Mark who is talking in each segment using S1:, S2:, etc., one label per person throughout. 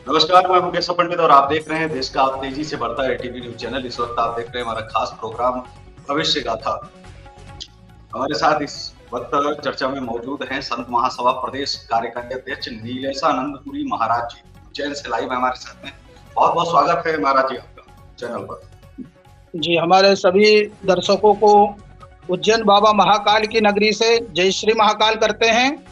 S1: नमस्कार, मैं मुकेश पंडित और आप देख रहे हैं देश का तेजी से बढ़ता है टीवी न्यूज चैनल। इस वक्त आप देख रहे हैं हमारा खास प्रोग्राम भविष्य गाथा। हमारे साथ इस वक्त चर्चा में मौजूद हैं संत महासभा प्रदेश कार्यकारिणी अध्यक्ष नीलेशानंदपुरी महाराज जी। उज्जैन से लाइव है हमारे साथ में। बहुत बहुत स्वागत है महाराज जी आपका चैनल पर।
S2: जी, हमारे सभी दर्शकों को उज्जैन बाबा महाकाल की नगरी से जय श्री महाकाल करते हैं।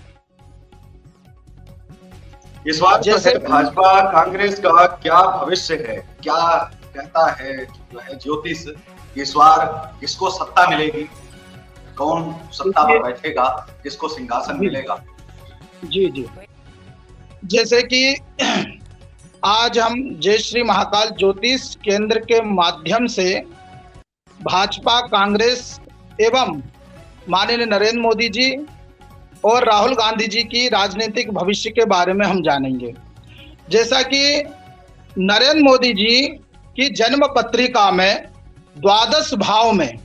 S1: इस बात जैसे भाजपा कांग्रेस का क्या भविष्य है, क्या कहता है जो है ज्योतिष, इस बार किसको सत्ता मिलेगी, कौन सत्ता पर बैठेगा, किसको सिंहासन मिलेगा?
S2: जी जी, जैसे कि आज हम जय श्री महाकाल ज्योतिष केंद्र के माध्यम से भाजपा कांग्रेस एवं माननीय नरेंद्र मोदी जी और राहुल गांधी जी की राजनीतिक भविष्य के बारे में हम जानेंगे। जैसा कि नरेंद्र मोदी जी की जन्म पत्रिका में द्वादश भाव में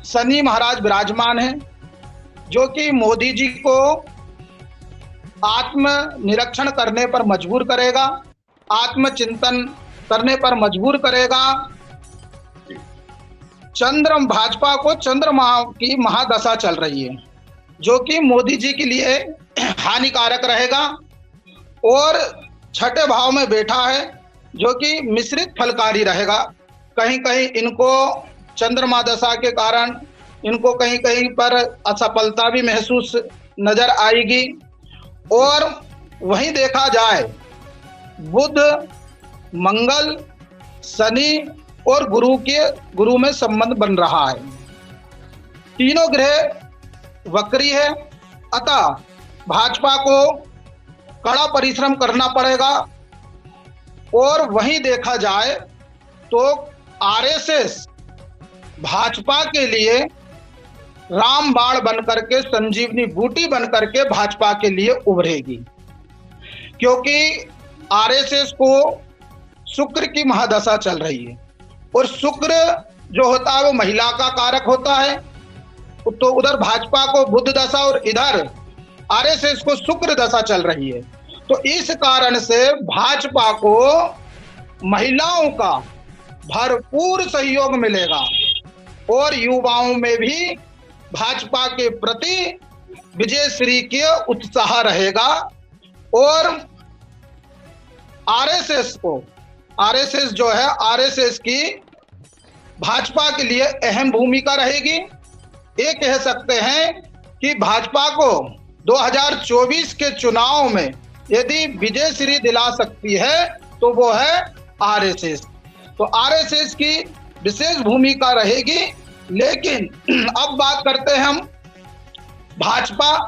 S2: शनि महाराज विराजमान हैं, जो कि मोदी जी को आत्म निरीक्षण करने पर मजबूर करेगा, आत्मचिंतन करने पर मजबूर करेगा। भाजपा को चंद्रमा की महादशा चल रही है, जो कि मोदी जी के लिए हानिकारक रहेगा, और छठे भाव में बैठा है जो कि मिश्रित फलकारी रहेगा। कहीं कहीं इनको चंद्रमा दशा के कारण इनको कहीं कहीं पर असफलता भी महसूस नजर आएगी। और वहीं देखा जाए बुध, मंगल, शनि और गुरु में संबंध बन रहा है। तीनों ग्रह वक्री है, अतः भाजपा को कड़ा परिश्रम करना पड़ेगा। और वहीं देखा जाए तो आरएसएस भाजपा के लिए रामबाण बनकर के, संजीवनी बूटी बनकर के भाजपा के लिए उभरेगी, क्योंकि आरएसएस को शुक्र की महादशा चल रही है, और शुक्र जो होता है वो महिला का कारक होता है। तो उधर भाजपा को बुध दशा और इधर आरएसएस को शुक्र दशा चल रही है। तो इस कारण से भाजपा को महिलाओं का भरपूर सहयोग मिलेगा, और युवाओं में भी भाजपा के प्रति विजयश्री के उत्साह रहेगा। और आरएसएस जो है, आरएसएस की भाजपा के लिए अहम भूमिका रहेगी। ये कह सकते हैं कि भाजपा को 2024 के चुनाव में यदि विजयश्री दिला सकती है तो वो है आरएसएस। तो आरएसएस की विशेष भूमिका रहेगी। लेकिन अब बात करते हैं हम भाजपा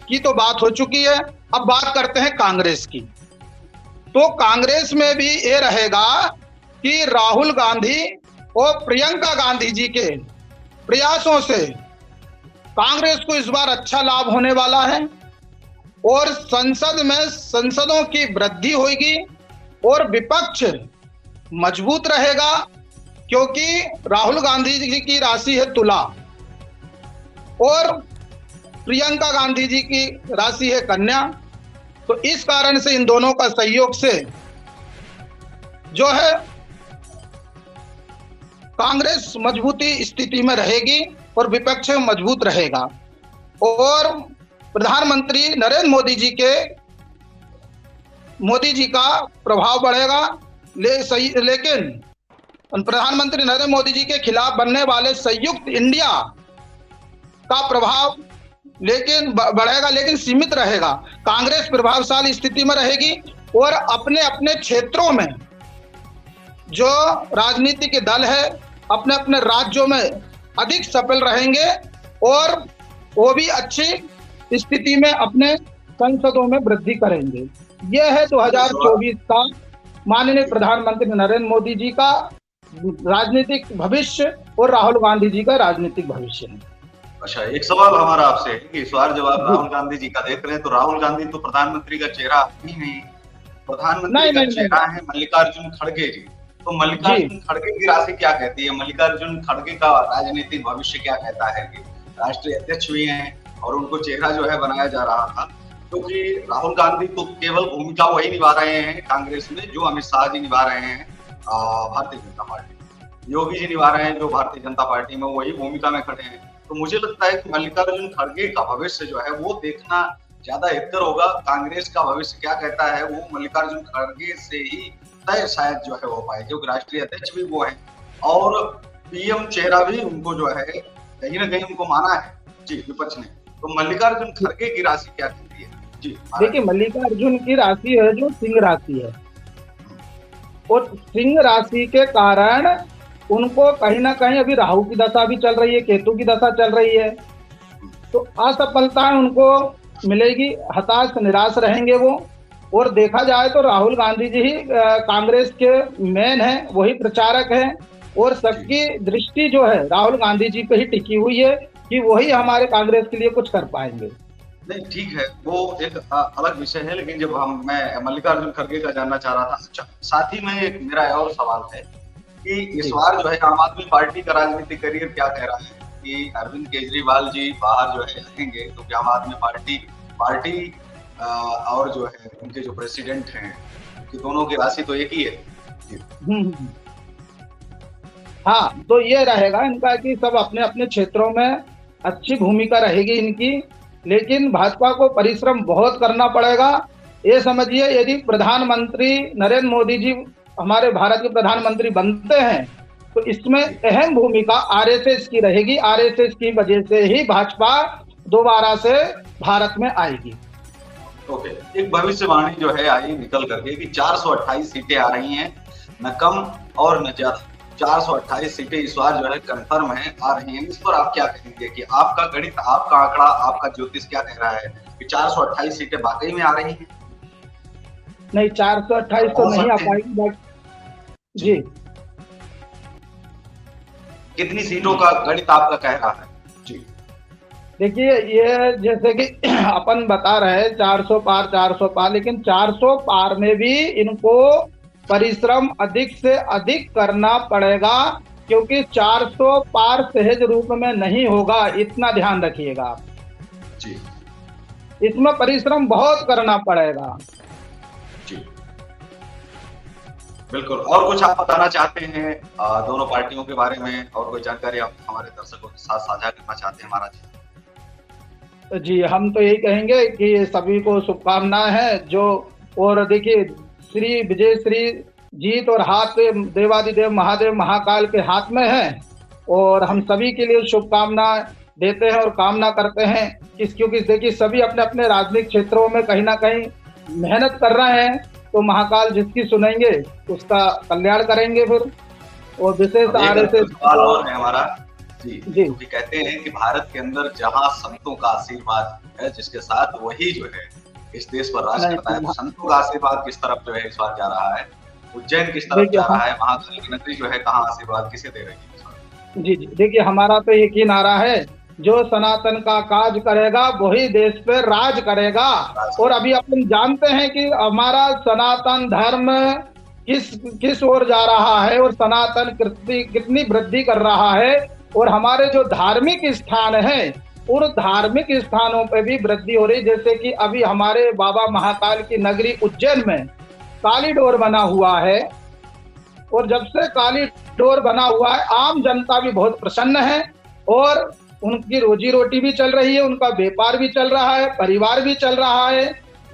S2: की, तो बात हो चुकी है, अब बात करते हैं कांग्रेस की। तो कांग्रेस में भी ये रहेगा कि राहुल गांधी और प्रियंका गांधी जी के प्रयासों से कांग्रेस को इस बार अच्छा लाभ होने वाला है, और संसद में संसदों की वृद्धि होगी, और विपक्ष मजबूत रहेगा, क्योंकि राहुल गांधी जी की राशि है तुला और प्रियंका गांधी जी की राशि है कन्या। तो इस कारण से इन दोनों का सहयोग से जो है कांग्रेस मजबूती स्थिति में रहेगी और विपक्ष मजबूत रहेगा। और प्रधानमंत्री नरेंद्र मोदी जी का प्रभाव बढ़ेगा। लेकिन प्रधानमंत्री नरेंद्र मोदी जी के खिलाफ बनने वाले संयुक्त इंडिया का प्रभाव लेकिन बढ़ेगा, लेकिन सीमित रहेगा। कांग्रेस प्रभावशाली स्थिति में रहेगी, और अपने अपने क्षेत्रों में जो राजनीतिक दल है अपने अपने राज्यों में अधिक सफल रहेंगे, और वो भी अच्छी स्थिति में अपने संसदों में वृद्धि करेंगे। यह है 2024 का माननीय प्रधानमंत्री नरेंद्र मोदी जी का राजनीतिक भविष्य और राहुल गांधी जी का राजनीतिक भविष्य है।
S1: अच्छा, एक सवाल हमारा आपसे कि इस बार जब आप राहुल गांधी जी का देख रहे हैं तो राहुल गांधी तो प्रधानमंत्री का चेहरा ही नहीं, प्रधानमंत्री का चेहरा है मल्लिकार्जुन खड़गे जी। तो मल्लिकार्जुन खड़गे की राशि क्या कहती है? मल्लिकार्जुन खड़गे का राजनीतिक भविष्य क्या कहता है? कि राष्ट्रीय अध्यक्ष भी हैं और उनको चेहरा जो है बनाया जा रहा था, क्योंकि राहुल गांधी तो केवल भूमिका वही निभा रहे हैं कांग्रेस में जो अमित शाह जी निभा रहे हैं भारतीय जनता पार्टी। योगी जी निभा रहे हैं जो भारतीय जनता पार्टी में वही भूमिका में खड़े हैं। तो मुझे लगता है कि मल्लिकार्जुन खड़गे का भविष्य जो है वो देखना ज्यादा बेहतर होगा। कांग्रेस का भविष्य क्या कहता है वो मल्लिकार्जुन खड़गे से ही तय शायद जो है हो पाए, क्योंकि राष्ट्रीय अध्यक्ष भी वो है और पीएम चेहरा भी उनको जो है कहीं ना कहीं उनको माना है जी विपक्ष ने। तो मल्लिकार्जुन खड़गे की राशि क्या कहती है जी?
S2: देखिए, मल्लिकार्जुन की राशि है जो सिंह राशि है, और सिंह राशि के कारण उनको कहीं ना कहीं अभी राहु की दशा भी चल रही है, केतु की दशा चल रही है, तो असफलताएं उनको मिलेगी, हताश निराश रहेंगे वो। और देखा जाए तो राहुल गांधी जी ही कांग्रेस के मेन है, वही प्रचारक हैं, और सबकी दृष्टि जो है राहुल गांधी जी पे ही टिकी हुई है कि वही हमारे कांग्रेस के लिए कुछ कर पाएंगे।
S1: नहीं ठीक है, वो एक अलग विषय है, लेकिन जब मैं मल्लिकार्जुन खड़गे का जानना चाह रहा था। अच्छा, साथ ही में एक मेरा और सवाल है कि इस बार जो है आम आदमी पार्टी का राजनीतिक करियर क्या कह रहा है कि अरविंद केजरीवाल जी बाहर जो है आएंगे, क्योंकि आम आदमी पार्टी और जो है उनके जो प्रेसिडेंट हैं कि दोनों की राशि तो एक ही है।
S2: हाँ, तो ये रहेगा इनका कि सब अपने अपने क्षेत्रों में अच्छी भूमिका रहेगी इनकी, लेकिन भाजपा को परिश्रम बहुत करना पड़ेगा। ये समझिए, यदि प्रधानमंत्री नरेंद्र मोदी जी हमारे भारत के प्रधानमंत्री बनते हैं तो इसमें अहम भूमिका आरएसएस की रहेगी। आरएसएस की वजह से ही भाजपा दोबारा से भारत में आएगी।
S1: ओके, एक भविष्यवाणी जो है आई निकल करके कि 428 सीटें आ रही हैं, न कम और न ज्यादा। 428 सीटें इस बार जो है कंफर्म है आ रही हैं। इस पर आप क्या कहेंगे कि आपका गणित, आपका आंकड़ा, आपका ज्योतिष क्या कह रहा है कि 428 सीटें वाकई में आ रही हैं?
S2: नहीं, 428 तो नहीं आ पाएगी, बट जी
S1: कितनी सीटों का गणित आपका कह रहा है जी?
S2: देखिए, ये जैसे कि अपन बता रहे हैं 400 पार, लेकिन 400 पार में भी इनको परिश्रम अधिक से अधिक करना पड़ेगा, क्योंकि 400 पार सहज रूप में नहीं होगा, इतना ध्यान रखिएगा आप
S1: जी।
S2: इसमें परिश्रम बहुत करना पड़ेगा
S1: जी बिल्कुल। और कुछ आप बताना चाहते हैं दोनों पार्टियों के बारे में, और कोई जानकारी आप हमारे दर्शकों के साथ साझा करना चाहते हैं महाराज?
S2: जी, हम तो यही कहेंगे कि सभी को शुभकामनाएं हैं जो, और देखिए, श्री विजय श्री जीत और हाथ देवादिदेव महादेव महाकाल के हाथ में है, और हम सभी के लिए शुभकामनाएं देते हैं और कामना करते हैं क्योंकि देखिए सभी अपने अपने राजनीतिक क्षेत्रों में कहीं ना कहीं मेहनत कर रहे हैं, तो महाकाल जिसकी सुनेंगे उसका कल्याण करेंगे फिर। और विशेष आरएसएस
S1: सवाल और है हमारा जी,
S2: जी
S1: कहते हैं कि भारत के अंदर जहां संतों का आशीर्वाद है जिसके साथ, वही जो है इस देश पर राज करता है। तो संतों का आशीर्वाद किस तरफ जो है इस बार जा रहा है? उज्जैन किस तरफ जा रहा है? महाकाल की नगरी जो है कहाँ आशीर्वाद किसे दे रही है?
S2: जी, देखिए, हमारा तो एक ही नारा है, जो सनातन का काज करेगा वही देश पे राज करेगा। और अभी अपन जानते हैं कि हमारा सनातन धर्म किस ओर जा रहा है, और सनातन कितनी वृद्धि कर रहा है, और हमारे जो धार्मिक स्थान है उन धार्मिक स्थानों पे भी वृद्धि हो रही। जैसे कि अभी हमारे बाबा महाकाल की नगरी उज्जैन में कॉरिडोर बना हुआ है, और जब से कॉरिडोर बना हुआ है आम जनता भी बहुत प्रसन्न है, और उनकी रोजी रोटी भी चल रही है, उनका व्यापार भी चल रहा है, परिवार भी चल रहा है,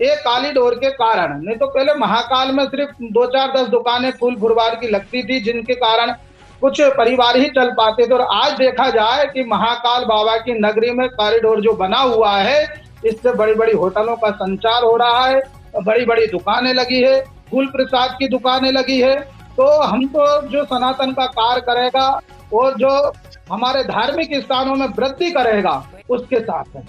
S2: एक कॉरिडोर के कारण। नहीं तो पहले महाकाल में सिर्फ 2-4-10 दुकानें फूल फुलवार की लगती थी, जिनके कारण कुछ परिवार ही चल पाते थे। और आज देखा जाए कि महाकाल बाबा की नगरी में कॉरिडोर जो बना हुआ है, इससे बड़ी बड़ी होटलों का संचार हो रहा है, बड़ी बड़ी दुकानें लगी है, फूल प्रसाद की दुकानें लगी है। तो हम तो जो सनातन का कार्य करेगा और जो हमारे धार्मिक स्थानों में वृद्धि करेगा उसके साथ है।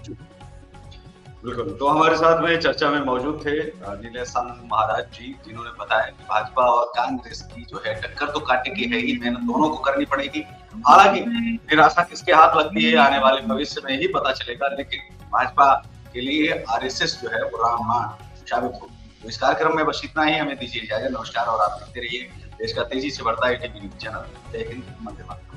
S1: बिल्कुल। तो हमारे साथ में चर्चा में मौजूद थे नीलेश महाराज जी, जिन्होंने बताया कि भाजपा और कांग्रेस की जो है टक्कर तो कांटे की है ही, मेहनत दोनों को करनी पड़ेगी। हालांकि निराशा किसके हाथ लगती है आने वाले भविष्य में ही पता चलेगा, लेकिन भाजपा के लिए आरएसएस जो है वो रामबाण साबित होगी। तो इस कार्यक्रम में बस इतना ही, हमें दीजिए इजाजत। नमस्कार, और आप देखते रहिए देश का तेजी से बढ़ता है टीवी न्यूज चैनल। जय हिंद, वंदे मातरम।